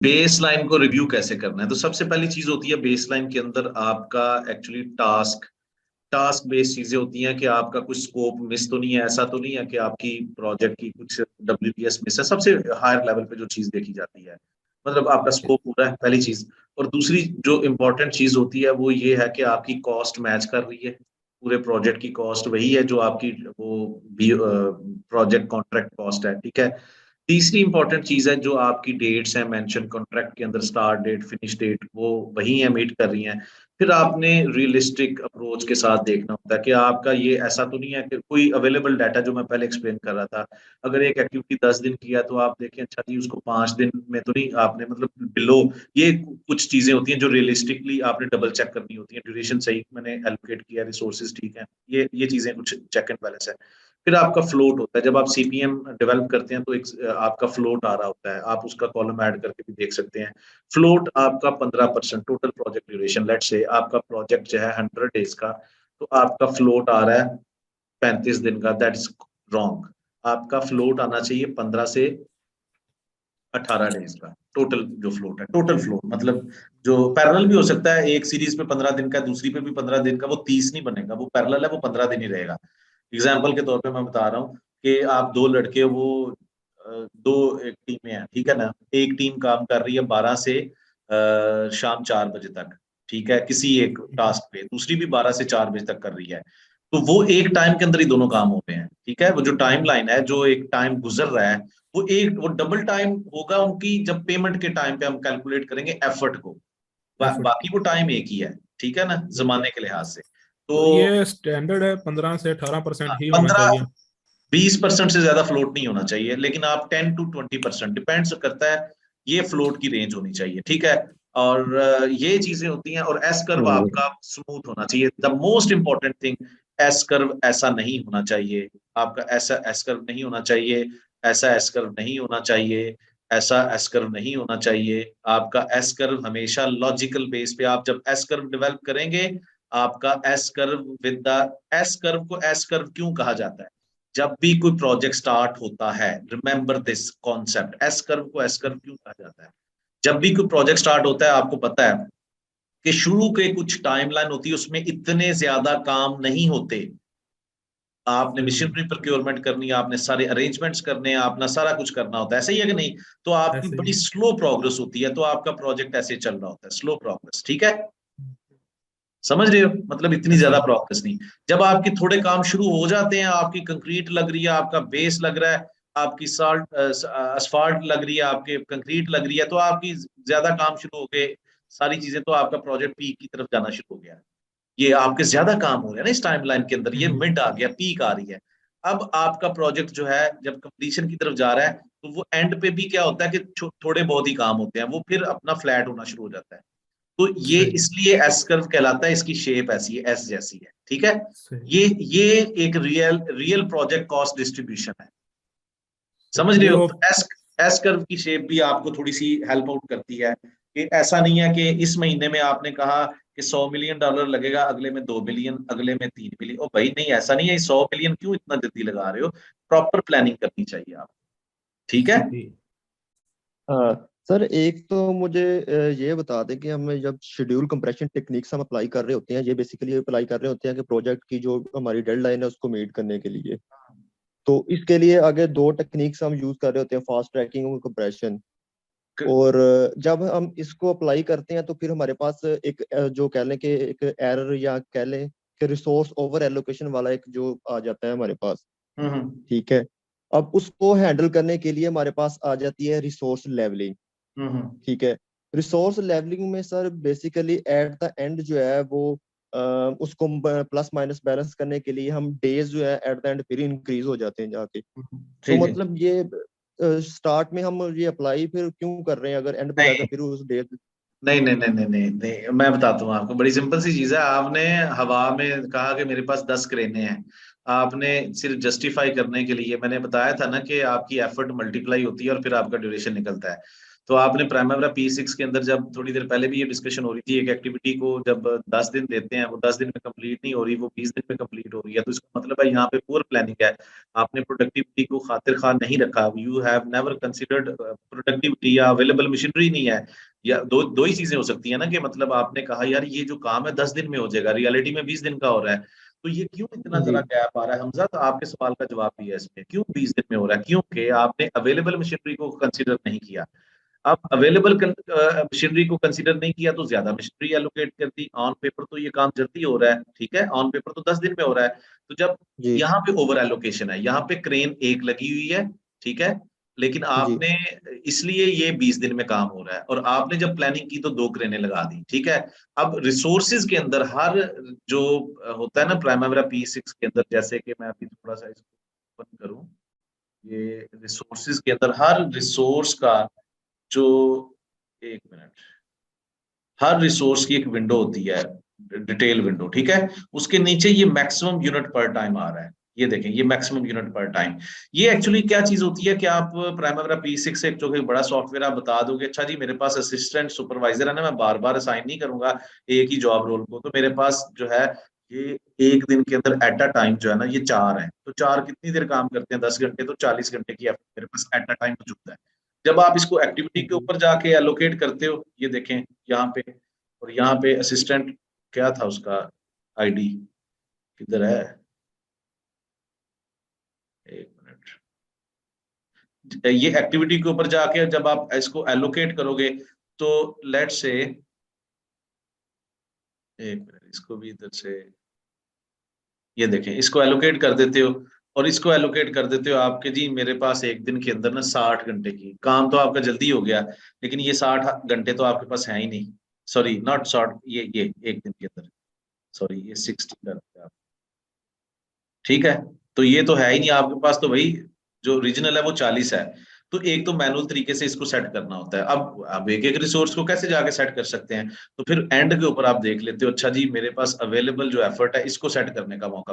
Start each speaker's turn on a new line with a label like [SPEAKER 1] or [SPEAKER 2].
[SPEAKER 1] Base line को review कैसे करना है, तो सबसे पहली चीज होती है बेस लाइन के अंदर आपका एक्चुअली टास्क टास्क बेस्ड चीजें होती हैं कि आपका कुछ स्कोप मिस तो नहीं है, ऐसा तो नहीं है कि आपकी प्रोजेक्ट की कुछ डब्ल्यूपीएस मिस है। सबसे हायर लेवल पे जो चीज देखी जाती है मतलब आपका
[SPEAKER 2] ओके।
[SPEAKER 1] स्कोप पूरा है, पहली चीज। और दूसरी जो इम्पोर्टेंट चीज होती है वो ये है कि आपकी कॉस्ट मैच कर रही है, पूरे प्रोजेक्ट की कॉस्ट वही है जो आपकी वो प्रोजेक्ट कॉन्ट्रैक्ट कॉस्ट है, ठीक है। तीसरी इंपॉर्टेंट चीज है जो आपकी डेट्स हैं मेंशन कॉन्ट्रैक्ट के अंदर, स्टार्ट डेट फिनिश डेट, वो वही है, मीट कर रही हैं। फिर आपने रियलिस्टिक अप्रोच के साथ देखना होता है कि आपका ये ऐसा तो नहीं है कि कोई अवेलेबल डाटा जो मैं पहले एक्सप्लेन कर रहा था, अगर एक एक्टिविटी 10 दिन किया तो आप देखें अच्छा जी उसको 5 दिन में तो नहीं आपने मतलब बिलो, ये कुछ चीजें होती हैं जो रियलिस्टिकली आपने डबल चेक करनी होती है, ड्यूरेशन सही मैंने एलोकेट किया, रिसोर्सेज ठीक है, ये चीजें कुछ चेक एंड बैलेंस है। फिर आपका फ्लोट होता है, जब आप सीपीएम डेवलप करते हैं तो एक आपका फ्लोट आ रहा होता है, आप उसका कॉलम ऐड करके भी देख सकते हैं। फ्लोट आपका 15% टोटल प्रोजेक्ट ड्यूरेशन, लेट से आपका प्रोजेक्ट जो है 100 डेज का, तो आपका फ्लोट आ रहा है 35 दिन का, दैट इज रॉन्ग। आपका फ्लोट आना चाहिए 15 से 18 डेज का, टोटल जो फ्लोट है, टोटल फ्लोट मतलब जो पैरेलल भी हो सकता है, एक सीरीज पे 15 दिन का, दूसरी पे भी 15 दिन का, वो 30 नहीं बनेगा, वो पैरेलल है, वो 15 दिन ही रहेगा। एग्जाम्पल के तौर पे मैं बता रहा हूँ कि आप दो लड़के वो दो एक टीमें हैं, ठीक है ना, एक टीम काम कर रही है 12 से शाम 4 बजे तक, ठीक है, किसी एक टास्क पे, दूसरी भी 12 से 4 बजे तक कर रही है। तो वो एक टाइम के अंदर ही दोनों काम होते हैं, ठीक है। वो जो टाइम लाइन है, जो एक टाइम गुजर रहा है, वो डबल टाइम होगा उनकी जब पेमेंट के टाइम पे हम कैलकुलेट करेंगे एफर्ट को।
[SPEAKER 2] एफर्ट
[SPEAKER 1] बाकी वो टाइम एक ही है, ठीक है ना,
[SPEAKER 2] बिल्कुल।
[SPEAKER 1] जमाने के लिहाज से।
[SPEAKER 2] तो
[SPEAKER 1] तो
[SPEAKER 2] ये स्टैंडर्ड है, 15 से 18% ही होना
[SPEAKER 1] पंद्रह
[SPEAKER 2] चाहिए।
[SPEAKER 1] 20% से ज्यादा फ्लोट नहीं होना चाहिए, लेकिन आप 10 to 20% डिपेंड्स करता है, ये फ्लोट की रेंज होनी चाहिए, ठीक है। और ये चीजें होती हैं। और एस कर्व आपका स्मूथ होना चाहिए, the most important thing. S curve ऐसा नहीं होना चाहिए, आपका ऐसा एस कर्व नहीं होना चाहिए, ऐसा एस कर्व नहीं होना चाहिए, ऐसा एस कर्व नहीं होना चाहिए। आपका एस कर्व हमेशा लॉजिकल बेस पे, आप जब एस कर्व डेवलप करेंगे, आपका S curve with the S curve को एस कर्व क्यों कहा जाता है, जब भी कोई प्रोजेक्ट स्टार्ट होता है, remember this concept, S curve को एस कर्व क्यों कहा जाता है। जब भी कोई प्रोजेक्ट स्टार्ट होता है, आपको पता है कि शुरू के कुछ टाइमलाइन होती है, उसमें इतने ज्यादा काम नहीं होते। आपने
[SPEAKER 2] हम्म।
[SPEAKER 1] मशीनरी प्रोक्योरमेंट करनी है, आपने सारे अरेंजमेंट्स करने हैं, आपने सारा कुछ करना होता है, ऐसा ही है कि नहीं। तो आपकी
[SPEAKER 2] ऐसे
[SPEAKER 1] बड़ी
[SPEAKER 2] ही।
[SPEAKER 1] स्लो प्रोग्रेस होती है, तो आपका प्रोजेक्ट ऐसे चल रहा होता है, स्लो प्रोग्रेस, ठीक है। समझ रहे हो, मतलब इतनी
[SPEAKER 2] ऐसे
[SPEAKER 1] ज्यादा
[SPEAKER 2] ही।
[SPEAKER 1] प्रोग्रेस नहीं। जब आपके थोड़े काम शुरू हो जाते हैं, आपकी कंक्रीट लग रही है, आपका बेस लग रहा है, आपकी साल्ट असफाल्ट लग रही है, आपके कंक्रीट लग रही है, तो आपकी ज्यादा काम शुरू हो गए, सारी चीजें, तो आपका प्रोजेक्ट पीक की तरफ जाना शुरू हो गया। ये आपके ज्यादा काम हो रहे हैं ना इस टाइमलाइन के अंदर, ये
[SPEAKER 2] हम्म।
[SPEAKER 1] मिड आ गया, पीक आ रही है। अब आपका प्रोजेक्ट जो है जब कंप्लीशन की तरफ जा रहा है, तो वो एंड पे भी क्या होता है कि थोड़े बहुत ही काम होते हैं, वो फिर अपना फ्लैट होना शुरू हो जाता है। तो ये
[SPEAKER 2] सही।
[SPEAKER 1] इसलिए एस कर्व कहलाता है, इसकी शेप ऐसी है, एस जैसी है, ठीक है।
[SPEAKER 2] सही।
[SPEAKER 1] ये एक real real project cost distribution है, समझ
[SPEAKER 2] सही
[SPEAKER 1] रहे
[SPEAKER 2] ये
[SPEAKER 1] हो।
[SPEAKER 2] हो।
[SPEAKER 1] तो एस एस कर्व की शेप भी आपको थोड़ी सी हेल्प आउट करती है, कि ऐसा नहीं है कि इस महीने में आपने कहा कि $100 मिलियन लगेगा, अगले में 2 बिलियन, अगले में 3 बिलियन। ओ भाई नहीं, ऐसा नहीं है, 100 बिलियन क्यों इतना जल्दी लगा रहे हो, प्रॉपर प्लानिंग करनी चाहिए आप, ठीक है।
[SPEAKER 2] सही।
[SPEAKER 3] हाँ सर, एक तो मुझे ये बता दें कि हमें जब शेड्यूल कंप्रेशन टेक्निक्स हम अप्लाई कर रहे होते हैं, ये बेसिकली अप्लाई कर रहे होते हैं कि प्रोजेक्ट की जो हमारी डेडलाइन है उसको मीट करने के लिए। तो इसके लिए आगे दो टेक्निक्स हम यूज कर रहे होते हैं, फास्ट ट्रैकिंग और कंप्रेशन। और जब हम इसको अप्लाई करते हैं तो फिर हमारे पास एक जो कह लें कि एक एरर या कह लें कि रिसोर्स ओवर एलोकेशन वाला एक जो आ जाता है हमारे पास।
[SPEAKER 1] हम्म
[SPEAKER 3] ठीक है। अब उसको हैंडल करने के लिए हमारे पास आ जाती है रिसोर्स लेवलिंग।
[SPEAKER 1] हम्म
[SPEAKER 3] ठीक है। रिसोर्स लेवलिंग में sir basically at the end जो है वो उसको प्लस माइनस बैलेंस करने के लिए हम डेज जो है एट द एंड फिर इंक्रीज हो जाते हैं जाके। तो
[SPEAKER 1] जी जी।
[SPEAKER 3] मतलब ये स्टार्ट में हम ये अप्लाई फिर क्यों कर रहे हैं अगर एंड पे जाकर
[SPEAKER 1] नहीं
[SPEAKER 3] फिर उस डेज।
[SPEAKER 1] नहीं नहीं नहीं नहीं नहीं नहीं, मैं बताता हूँ आपको, बड़ी सिंपल सी चीज है। आपने हवा में कहा कि मेरे पास 10 क्रेनें हैं, आपने सिर्फ जस्टिफाई करने के लिए, मैंने बताया था ना कि आपकी एफर्ट मल्टीप्लाई होती है और फिर आपका ड्यूरेशन निकलता है। तो आपने प्राइमरी P6 के अंदर जब थोड़ी देर पहले भी ये डिस्कशन हो रही थी, एक एक्टिविटी को जब 10 दिन देते हैं, वो 10 दिन में कंप्लीट नहीं हो रही, वो 20 दिन में कंप्लीट हो रही है, तो इसका मतलब है यहाँ पे पुअर प्लानिंग है। आपने प्रोडक्टिविटी को खातिर खा नहीं रखा, you have never considered productivity, या अवेलेबल मशीनरी नहीं है, या दो ही चीजें हो सकती है ना, कि मतलब आपने कहा यार ये जो काम है 10 दिन में हो जाएगा, रियलिटी में 20 दिन का हो रहा है, तो ये क्यों इतना
[SPEAKER 3] जी
[SPEAKER 1] जरा गैप आ रहा है हमजा? तो आपके सवाल का जवाब भी है इसमें, क्यों 20 दिन में हो रहा है, क्योंकि आपने अवेलेबल मशीनरी को कंसिडर नहीं किया। अब अवेलेबल मशीनरी को कंसीडर नहीं किया तो ज्यादा मशीनरी एलोकेट कर दी। ऑन पेपर तो ये काम जल्दी हो रहा है, ठीक है, ऑन पेपर तो 10 दिन में हो रहा है, तो जब
[SPEAKER 3] जी
[SPEAKER 1] यहाँ पे ओवर एलोकेशन है, यहाँ पे क्रेन एक लगी हुई है, ठीक है, लेकिन
[SPEAKER 3] जी
[SPEAKER 1] आपने इसलिए ये 20 दिन में काम हो रहा है, और आपने जब प्लानिंग की तो 2 क्रेनें लगा दी, ठीक है। अब रिसोर्सेज के अंदर हर जो होता है ना प्राइमरी P6 के अंदर, जैसे कि मैं अभी थोड़ा सा इसको ओपन करूं, ये रिसोर्सेज के अंदर हर रिसोर्स का जो, एक मिनट, हर रिसोर्स की एक विंडो होती है, डिटेल विंडो, ठीक है, उसके नीचे ये मैक्सिमम यूनिट पर टाइम आ रहा है, ये देखें, ये मैक्सिमम यूनिट पर टाइम। ये एक्चुअली क्या चीज होती है कि आप प्राइमरी P6 एक जो कि बड़ा सॉफ्टवेयर, आप बता दोगे अच्छा जी मेरे पास असिस्टेंट सुपरवाइजर है ना, मैं बार बार असाइन नहीं करूंगा एक ही जॉब रोल को, तो मेरे पास जो है ये एक दिन के अंदर एट अ टाइम जो है ना ये 4 है, तो 4 कितनी देर काम करते हैं, 10 घंटे, तो 40 घंटे की मेरे पास एट अ टाइम मौजूद है। जब आप इसको एक्टिविटी के ऊपर जाके एलोकेट करते हो, ये देखें यहाँ पे, और यहाँ पे असिस्टेंट क्या था उसका आईडी, किधर है, एक मिनट, ये एक्टिविटी के ऊपर जाके जब आप इसको एलोकेट करोगे तो लेट से, एक मिनट, इसको भी इधर से, ये देखें, इसको एलोकेट कर देते हो, और इसको एलोकेट कर देते हो आपके जी मेरे पास एक दिन के अंदर ना 60 घंटे की काम, तो आपका जल्दी हो गया, लेकिन ये 60 घंटे तो आपके पास है ही नहीं, सॉरी नॉट शॉर्ट, ये एक दिन के अंदर, सॉरी ये 60 कर दिया आप, ठीक है, तो ये तो है ही नहीं आपके पास, तो भाई जो ओरिजिनल है वो 40 है, तो एक तो मैनुअल तरीके से इसको सेट करना होता है। अब एक एक रिसोर्स को कैसे जाके सेट कर सकते हैं, तो फिर एंड के ऊपर आप देख लेते हो, अच्छा जी मेरे पास अवेलेबल जो एफर्ट है इसको सेट करने का मौका